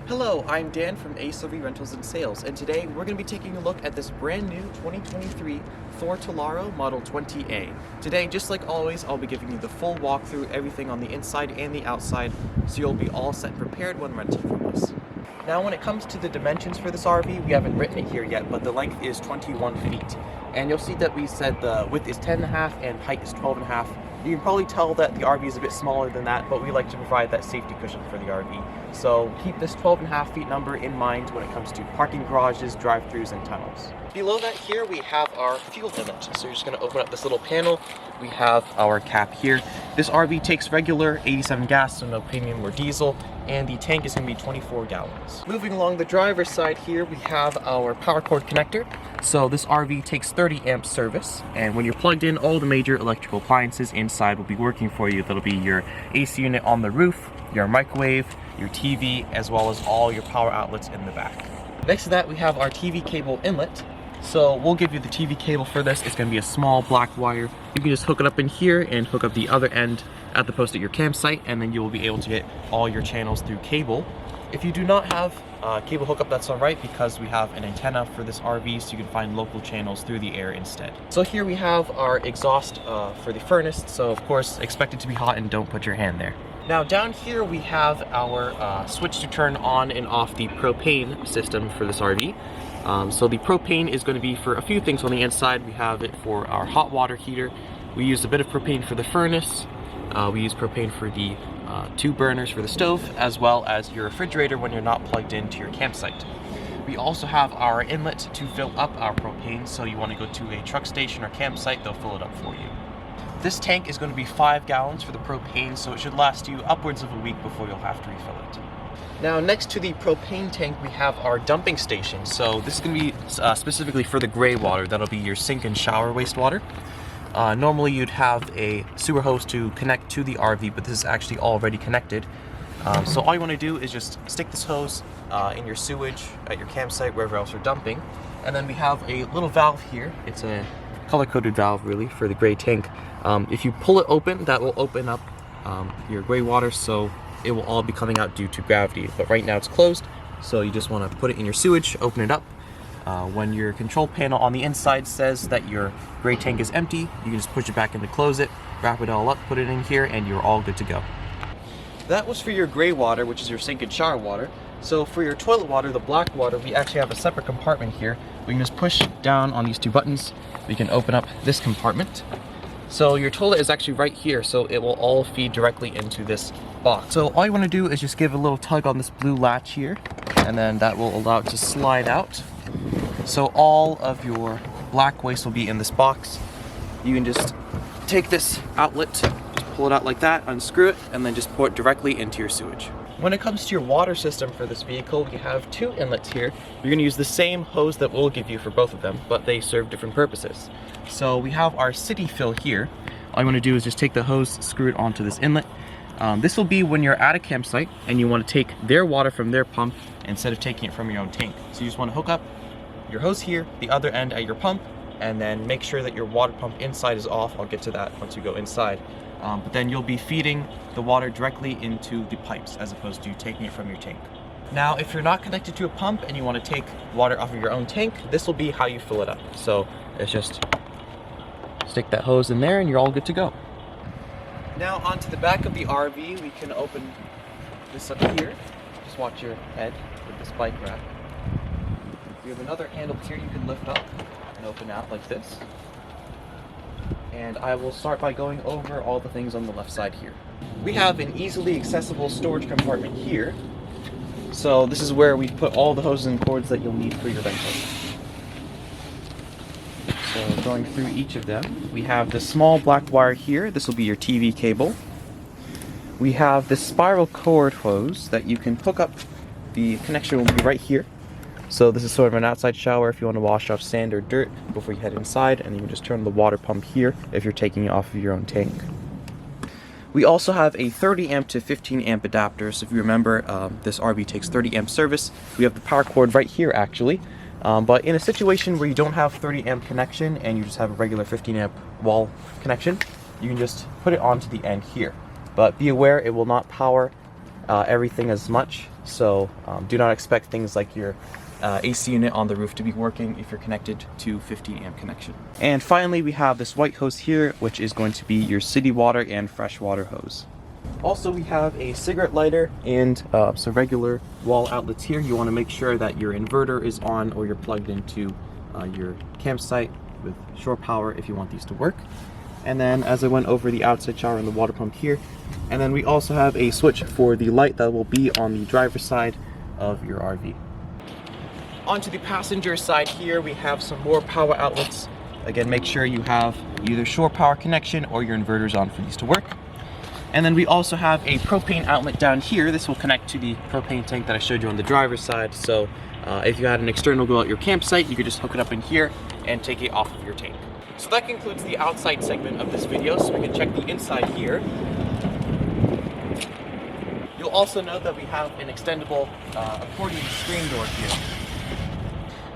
Hello, I'm Dan from ASRV Rentals and Sales, and today we're going to be taking a look at this brand new 2023 Thor Tellaro Model 20A. Today, just like always, I'll be giving you the full walkthrough, everything on the inside and the outside, so you'll be all set and prepared when renting from us. Now, when it comes to the dimensions for this RV, we haven't written it here yet, but the length is 21 feet. And you'll see that we said the width is 10.5 and height is 12.5. You can probably tell that the RV is a bit smaller than that, but we like to provide that safety cushion for the RV. So keep this 12.5 feet number in mind when it comes to parking garages, drive-thrus, and tunnels. Below that here we have our fuel inlet. So you're just going to open up this little panel. We have our cap here. This RV takes regular 87 gas, so no premium or diesel, and the tank is going to be 24 gallons. Moving along the driver's side here, we have our power cord connector. So this RV takes 30 amp service, and when you're plugged in, all the major electrical appliances inside will be working for you. That'll be your AC unit on the roof, your microwave, your TV, as well as all your power outlets in the back. Next to that, we have our TV cable inlet. So we'll give you the TV cable for this. It's going to be a small black wire. You can just hook it up in here and hook up the other end at the post at your campsite, and then you will be able to get all your channels through cable. If you do not have cable hookup, that's alright, because we have an antenna for this RV, so you can find local channels through the air instead. So here we have our exhaust for the furnace, so of course expect it to be hot and don't put your hand there. Now down here we have our switch to turn on and off the propane system for this RV. So the propane is going to be for a few things on the inside. We have it for our hot water heater. We use a bit of propane for the furnace. We use propane for the 2 burners for the stove, as well as your refrigerator when you're not plugged into your campsite. We also have our inlet to fill up our propane, so you want to go to a truck station or campsite, they'll fill it up for you. This tank is going to be 5 gallons for the propane, so it should last you upwards of a week before you'll have to refill it. Now, next to the propane tank, we have our dumping station. So this is going to be specifically for the gray water. That'll be your sink and shower wastewater. Normally you'd have a sewer hose to connect to the RV, but this is actually already connected. So all you want to do is just stick this hose in your sewage at your campsite, wherever else you're dumping. And then we have a little valve here. It's a color-coded valve, really, for the gray tank. If you pull it open, that will open up your gray water, so it will all be coming out due to gravity. But right now it's closed, so you just want to put it in your sewage, open it up. When your control panel on the inside says that your gray tank is empty, you can just push it back in to close it, wrap it all up, put it in here, and you're all good to go. That was for your gray water, which is your sink and shower water. So for your toilet water, the black water, we actually have a separate compartment here. We can just push down on these 2 buttons. We can open up this compartment. So your toilet is actually right here, so it will all feed directly into this box. So all you want to do is just give a little tug on this blue latch here, and then that will allow it to slide out. So all of your black waste will be in this box. You can just take this outlet, just pull it out like that, unscrew it, and then just pour it directly into your sewage. When it comes to your water system for this vehicle, we have 2 inlets here. You're going to use the same hose that we'll give you for both of them, but they serve different purposes. So we have our city fill here. All you want to do is just take the hose, screw it onto this inlet. This will be when you're at a campsite and you want to take their water from their pump instead of taking it from your own tank. So you just want to hook up your hose here, the other end at your pump, and then make sure that your water pump inside is off. I'll get to that once we go inside. But then you'll be feeding the water directly into the pipes as opposed to taking it from your tank. Now, if you're not connected to a pump and you want to take water off of your own tank, this will be how you fill it up. So it's just stick that hose in there and you're all good to go. Now onto the back of the RV, we can open this up here. Just watch your head with this bike rack. We have another handle here you can lift up and open out like this. And I will start by going over all the things on the left side here. We have an easily accessible storage compartment here. So this is where we put all the hoses and cords that you'll need for your rental. So going through each of them, we have the small black wire here. This will be your TV cable. We have this spiral cord hose that you can hook up. The connection will be right here. So this is sort of an outside shower if you want to wash off sand or dirt before you head inside, and you can just turn the water pump here if you're taking it off of your own tank. We also have a 30 amp to 15 amp adapter. So if you remember, this RV takes 30 amp service. We have the power cord right here actually. But in a situation where you don't have 30 amp connection and you just have a regular 15 amp wall connection, you can just put it onto the end here. But be aware, it will not power everything as much. So do not expect things like your AC unit on the roof to be working if you're connected to 15 amp connection. And finally, we have this white hose here, which is going to be your city water and freshwater hose. Also, we have a cigarette lighter and some regular wall outlets here. You want to make sure that your inverter is on or you're plugged into your campsite with shore power if you want these to work. And then as I went over the outside shower and the water pump here, and then we also have a switch for the light that will be on the driver's side of your RV. Onto the passenger side here, we have some more power outlets. Again, make sure you have either shore power connection or your inverter's on for these to work. And then we also have a propane outlet down here. This will connect to the propane tank that I showed you on the driver's side. So if you had an external go at your campsite, you could just hook it up in here and take it off of your tank. So that concludes the outside segment of this video, so we can check the inside here. You'll also note that we have an extendable accordion screen door here.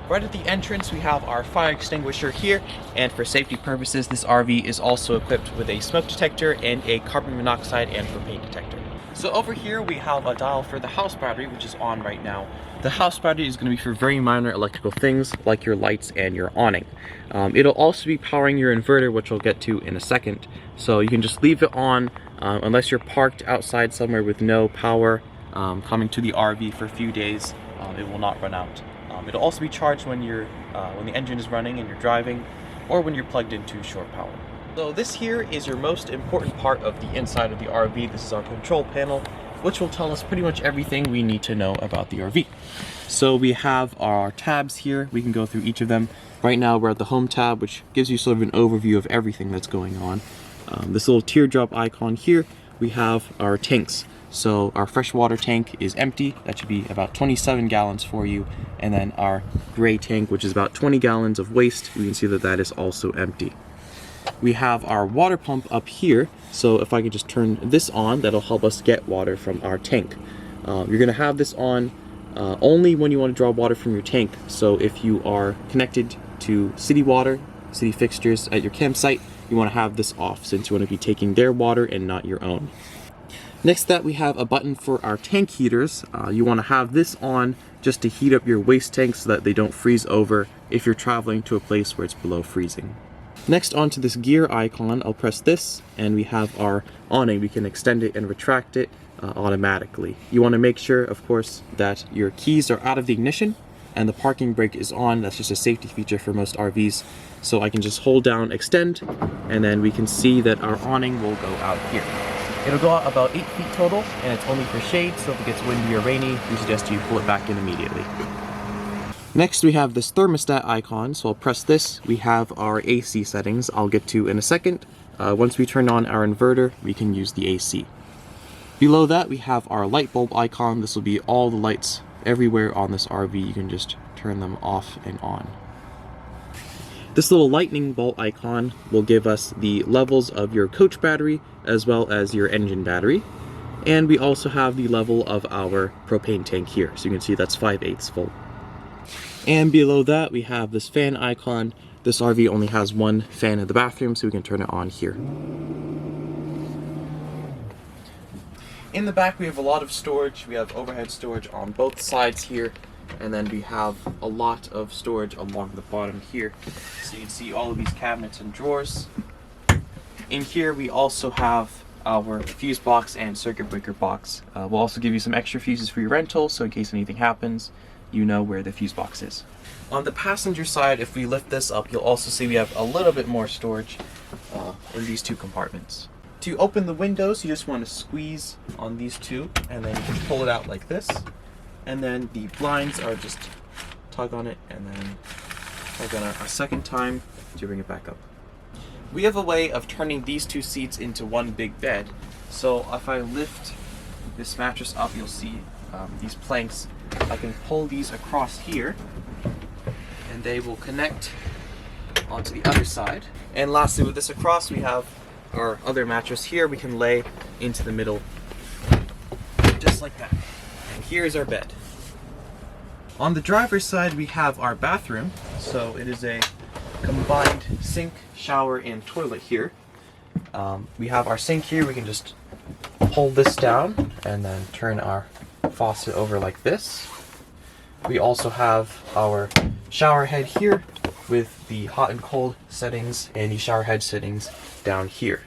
Right at the entrance, we have our fire extinguisher here, and for safety purposes, this RV is also equipped with a smoke detector and a carbon monoxide and propane detector. So over here, we have a dial for the house battery, which is on right now. The house battery is going to be for very minor electrical things like your lights and your awning. It'll also be powering your inverter, which we'll get to in a second. So you can just leave it on unless you're parked outside somewhere with no power coming to the RV for a few days. It will not run out. It'll also be charged when the engine is running and you're driving, or when you're plugged into shore power. So this here is your most important part of the inside of the RV. This is our control panel, which will tell us pretty much everything we need to know about the RV. So we have our tabs here. We can go through each of them. Right now we're at the home tab, which gives you sort of an overview of everything that's going on. This little teardrop icon here, we have our tanks. So our freshwater tank is empty. That should be about 27 gallons for you. And then our gray tank, which is about 20 gallons of waste, we can see that that is also empty. We have our water pump up here. So if I could just turn this on, that'll help us get water from our tank. You're gonna have this on only when you want to draw water from your tank. So if you are connected to city water, city fixtures at your campsite, you want to have this off since you want to be taking their water and not your own. Next to that, we have a button for our tank heaters. You want to have this on just to heat up your waste tanks so that they don't freeze over if you're traveling to a place where it's below freezing. Next, onto this gear icon, I'll press this and we have our awning. We can extend it and retract it automatically. You want to make sure, of course, that your keys are out of the ignition and the parking brake is on. That's just a safety feature for most RVs. So I can just hold down extend, and then we can see that our awning will go out here. It'll go out about 8 feet total, and it's only for shade, so if it gets windy or rainy, we suggest you pull it back in immediately. Next, we have this thermostat icon, so I'll press this. We have our AC settings I'll get to in a second. Once we turn on our inverter, we can use the AC. Below that, we have our light bulb icon. This will be all the lights everywhere on this RV. You can just turn them off and on. This little lightning bolt icon will give us the levels of your coach battery as well as your engine battery. And we also have the level of our propane tank here. So you can see that's 5/8 full. And below that, we have this fan icon. This RV only has one fan in the bathroom, so we can turn it on here. In the back, we have a lot of storage. We have overhead storage on both sides here. And then we have a lot of storage along the bottom here. So you can see all of these cabinets and drawers. In here, we also have our fuse box and circuit breaker box. We'll also give you some extra fuses for your rental, so in case anything happens, you know where the fuse box is. On the passenger side, if we lift this up, you'll also see we have a little bit more storage in these two compartments. To open the windows, you just want to squeeze on these two, and then you can pull it out like this. And then the blinds are just tug on it and then tug on it a second time to bring it back up. We have a way of turning these two seats into one big bed. So if I lift this mattress up, you'll see these planks. I can pull these across here and they will connect onto the other side. And lastly, with this across, we have our other mattress here. We can lay into the middle just like that. And here's our bed. On the driver's side, we have our bathroom. So it is a combined sink, shower, and toilet here. We have our sink here. We can just pull this down and then turn our faucet over like this. We also have our shower head here with the hot and cold settings and the shower head settings down here.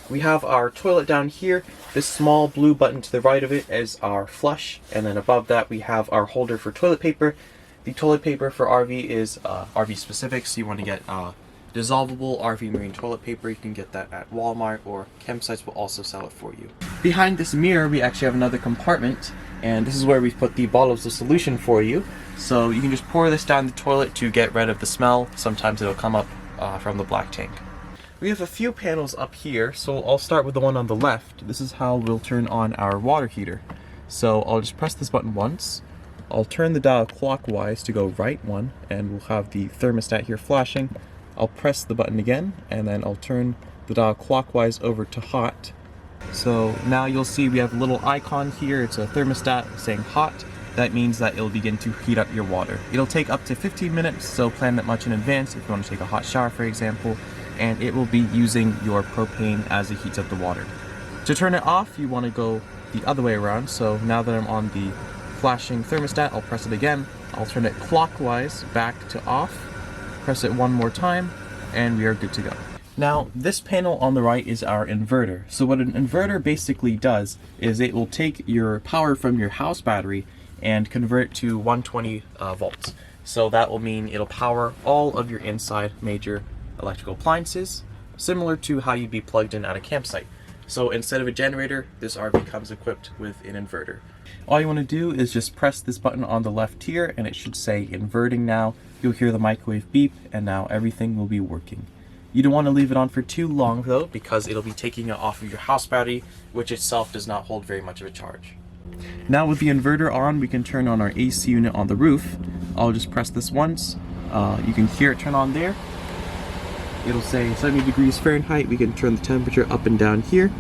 We have our toilet down here. This small blue button to the right of it is our flush, and then above that we have our holder for toilet paper. The toilet paper for RV is RV specific, so you want to get dissolvable RV marine toilet paper. You can get that at Walmart, or campsites will also sell it for you. Behind this mirror we actually have another compartment, and this is where we've put the bottles of solution for you. So you can just pour this down the toilet to get rid of the smell. Sometimes it'll come up from the black tank. We have a few panels up here, so I'll start with the one on the left. This is how we'll turn on our water heater. So I'll just press this button once. I'll turn the dial clockwise to go right one, and we'll have the thermostat here flashing. I'll press the button again, and then I'll turn the dial clockwise over to hot. So now you'll see we have a little icon here. It's a thermostat saying hot. That means that it'll begin to heat up your water. It'll take up to 15 minutes, so plan that much in advance if you want to take a hot shower, for example, and it will be using your propane as it heats up the water. To turn it off, you want to go the other way around. So now that I'm on the flashing thermostat, I'll press it again. I'll turn it clockwise back to off, press it one more time, and we are good to go. Now, this panel on the right is our inverter. So what an inverter basically does is it will take your power from your house battery and convert it to 120 volts. So that will mean it'll power all of your inside major electrical appliances, similar to how you'd be plugged in at a campsite. So instead of a generator, this RV comes equipped with an inverter. All you want to do is just press this button on the left here, and it should say inverting now. You'll hear the microwave beep, and now everything will be working. You don't want to leave it on for too long though, because it'll be taking it off of your house battery, which itself does not hold very much of a charge. Now with the inverter on, we can turn on our AC unit on the roof. I'll just press this once. You can hear it turn on there. It'll say 70 degrees Fahrenheit. We can turn the temperature up and down here.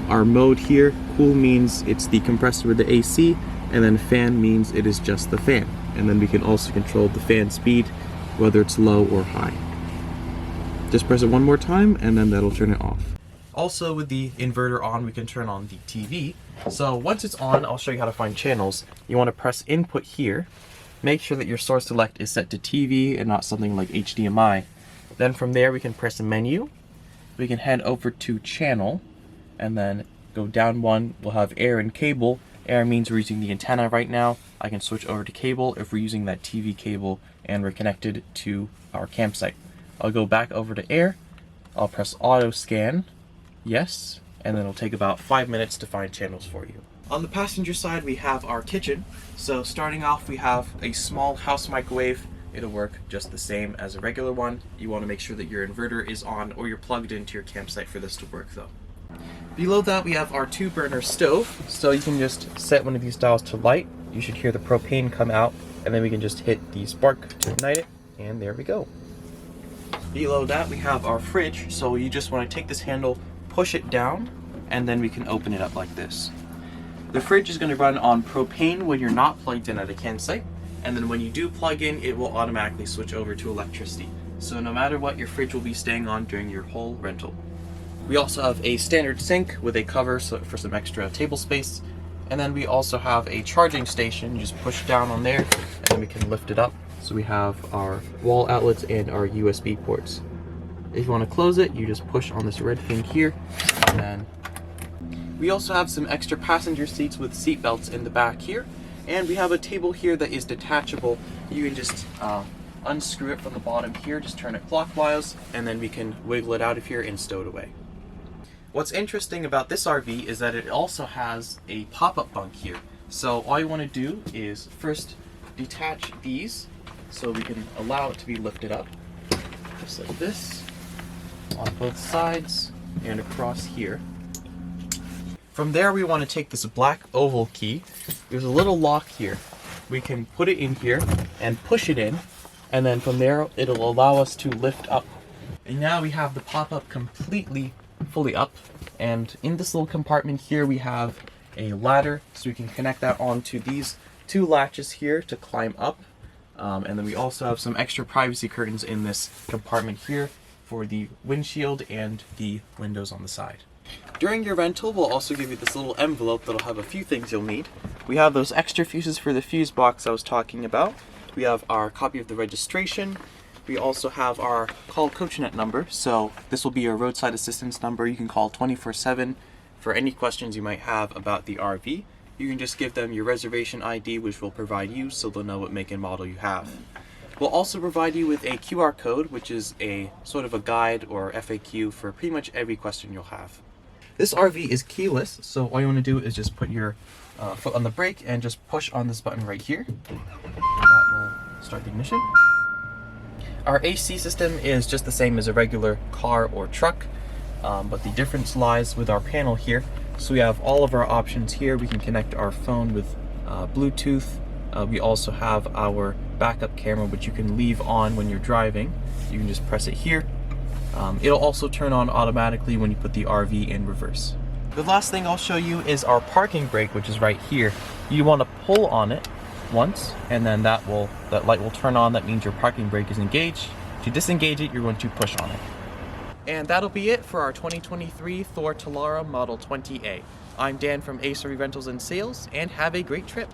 Our mode here, cool, means it's the compressor with the AC, and then fan means it is just the fan. And then we can also control the fan speed, whether it's low or high. Just press it one more time, and then that'll turn it off. Also, with the inverter on, we can turn on the TV. So once it's on, I'll show you how to find channels. You want to press input here. Make sure that your source select is set to TV and not something like HDMI. Then from there we can press a menu. We can head over to channel, and then go down one. We'll have air and cable. Air means we're using the antenna right now. I can switch over to cable if we're using that TV cable and we're connected to our campsite. I'll go back over to air. I'll press auto scan, yes, and then it'll take about 5 minutes to find channels for you. On the passenger side we have our kitchen. So starting off, we have a small house microwave. It'll work just the same as a regular one. You want to make sure that your inverter is on or you're plugged into your campsite for this to work though. Below that we have our 2-burner stove. So you can just set one of these dials to light. You should hear the propane come out, and then we can just hit the spark to ignite it, and there we go. Below that we have our fridge. So you just want to take this handle, push it down, and then we can open it up like this. The fridge is going to run on propane when you're not plugged in at a campsite. And then when you do plug in, it will automatically switch over to electricity. So no matter what, your fridge will be staying on during your whole rental. We also have a standard sink with a cover for some extra table space. And then we also have a charging station. You just push down on there, and then we can lift it up. So we have our wall outlets and our USB ports. If you want to close it, you just push on this red thing here, and then we also have some extra passenger seats with seat belts in the back here. And we have a table here that is detachable. You can just unscrew it from the bottom here, just turn it clockwise, and then we can wiggle it out of here and stow it away. What's interesting about this RV is that it also has a pop-up bunk here. So all you want to do is first detach these so we can allow it to be lifted up, just like this, on both sides and across here. From there we want to take this black oval key. There's a little lock here. We can put it in here and push it in, and then from there it'll allow us to lift up. And now we have the pop-up completely fully up, and in this little compartment here we have a ladder, so we can connect that onto these 2 latches here to climb up. And then we also have some extra privacy curtains in this compartment here for the windshield and the windows on the side. During your rental, we'll also give you this little envelope that'll have a few things you'll need. We have those extra fuses for the fuse box I was talking about. We have our copy of the registration. We also have our call CoachNet number, so this will be your roadside assistance number. You can call 24/7 for any questions you might have about the RV. You can just give them your reservation ID, which will provide you so they'll know what make and model you have. We'll also provide you with a QR code, which is a sort of a guide or FAQ for pretty much every question you'll have. This RV is keyless, so all you want to do is just put your foot on the brake and just push on this button right here. That will start the ignition. Our AC system is just the same as a regular car or truck, but the difference lies with our panel here. So we have all of our options here. We can connect our phone with Bluetooth. We also have our backup camera, which you can leave on when you're driving. You can just press it here. It'll also turn on automatically when you put the RV in reverse. The last thing I'll show you is our parking brake, which is right here. You want to pull on it once, and then that light will turn on. That means your parking brake is engaged. To disengage it, you're going to push on it. And that'll be it for our 2023 Thor Tellaro Model 20A. I'm Dan from ACE Rentals and Sales, and have a great trip.